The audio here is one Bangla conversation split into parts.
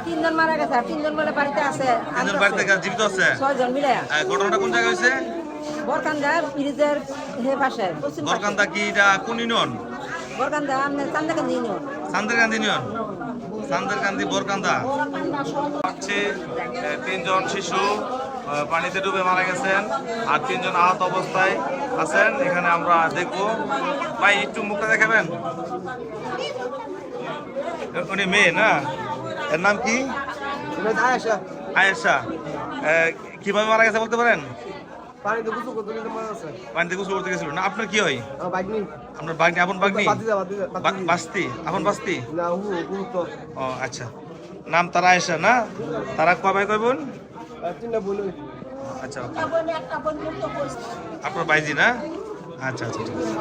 তিনজন মারা গেছে আর তিনজন বলে বাড়িতে আছে। তিনজন বাড়িতে জীবিত আছে? 6 জন মিলে। ঘটনাটা কোন জায়গায় হয়েছে? বরকান্দা ব্রিজের হে পাশে। বরকান্দা কি এটা কোন ইউনিয়ন? বরকান্দা আমনে চান্দাকান্দি ইউনিয়ন। চান্দাকান্দি ইউনিয়ন, চান্দাকান্দি বরকান্দা। হচ্ছে 3 জন শিশু পানিতে ডুবে মারা গেছেন আর 3 জন আহত অবস্থায় আছেন। এখানে আমরা দেখবো। ভাই একটু মুখটা দেখাবেন। উনি মেয়ে না? এর নাম কি? আয়েশা। আয়েশা। কিভাবে মারা গেছে বলতে পারেন? পানিতে গোসল করতে মারা গেছে। পানিতে গোসল করতে গেছিল না? আপনার কি হয়? আমার বাগনি। আপনার বাগনি? আপন বাগনি? বাস্তি? আপন বাস্তি? না তো। ও আচ্ছা। নাম তারা আয়েশা না? তারা কয় ভাই কয় বোন? তিনটা বোন। আচ্ছা, আপনার ভাইজি না? আচ্ছা আচ্ছা, ঠিক আছে।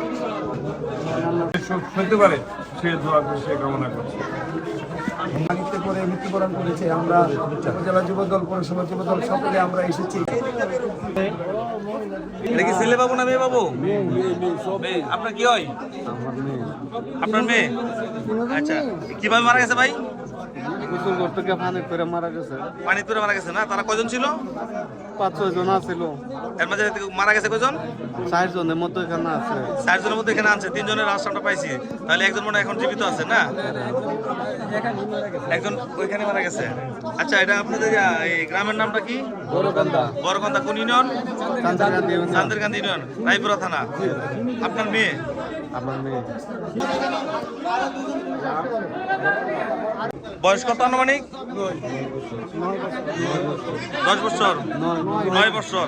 হতে পারে সে দোয়া করে, সে কামনা করছে। পানিতে পরে মৃত্যুবরণ করেছে। আমরা উপজেলা যুবদল, পৌরসভা যুবদল সকলে আমরা এসেছি। এটা কি ছেলে বাবু না মেয়ে বাবু? মেয়ে। আপনার কি হয়? আপনার মেয়ে। আচ্ছা, কিভাবে মারা গেছে ভাই? গোসল করতে গিয়ে পানি করে মারা গেছে। পানি তুলে মারা গেছে না? তারা কয়জন ছিল? 5-6 জন আছিল। এর মাঝে মারা গেছে কয়জন? 4 জনের মতো এখানে আছে। 4 জনের মধ্যে এখানে আছে। 3 জনের লাশ আমরা পাইছি। তাহলে একজন মনে হয় এখন জীবিত আছে না? একজন ওইখানে মারা গেছে। আচ্ছা, এটা আপনাদের এই গ্রামের নামটা কি? বড়কান্দা। বড়কান্দা কোন ইউনিয়ন? চান্দাকান্দি ইউনিয়ন। চান্দাকান্দি ইউনিয়ন, রায়পুরা থানা। আপনার মেয়ে? আমার মেয়ে। বয়স কত আনুমানিক? 10 বছর? 9 বছর।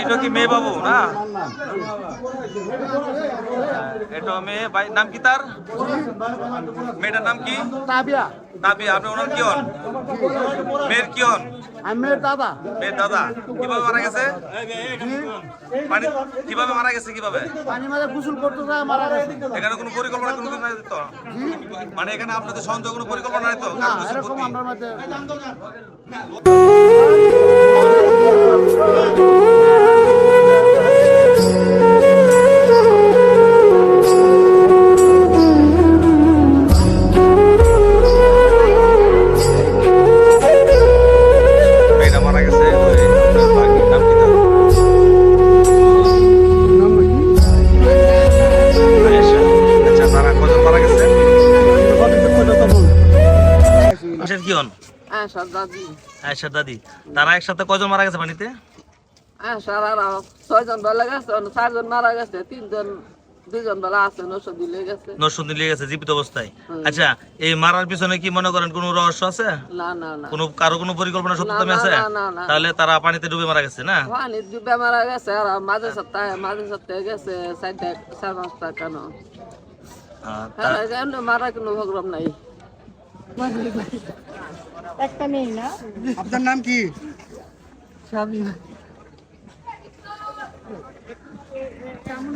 এটা কি মেয়ে বাবু না? এটা মেয়ে। ভাই নাম কি তার? মেয়েটার নাম কি? তাবিয়া। তাবিয়া। আপনি ওনার কি হন? মেয়ের কি হন? আমি মেয়ের দাদা। মেয়ের দাদা। কিভাবে মারা গেছে? পানি কিভাবে মারা গেছে? কিভাবে? পানি মাঝে গোসল করতে যায় মারা গেছে। এখানে কোনো পরিকল্পনা কোনো নাই তো? মানে এখানে আপনাদের সন্দেহ কোনো পরিকল্পনা নাই তো? না, এরকম আমার মধ্যে মেয়েটা মারা গেছে। নাম কি তার? আয়েশা। আচ্ছা, তারা কজন মারা গেছে? আয়েশার কি হন? আয়েশার দাদি। আয়েশার দাদি। তারা একসাথে কজন মারা গেছে পানিতে? আয়েশার আর 6 জন বলে গেছে, 4 জন মারা গেছে, 3 জন 2 জন বলে আছে, নষ্ট দিলে গেছে। নরসিংদী নিয়ে গেছে জীবিত অবস্থায়। আচ্ছা, এই মারার পিছনে কি মনে করেন কোনো রহস্য আছে? না না না। কারো কোনো পরিকল্পনা সত্যতা আছে? না। তাহলে তারা পানিতে ডুবে মারা গেছে না? পানি ডুবে মারা গেছে আর মাঝে সপ্তাহে গেছে 4-5টা কেন মারা কোনো প্রোগ্রাম নাই। একটা নেই না। আপনার নাম কি? কেমন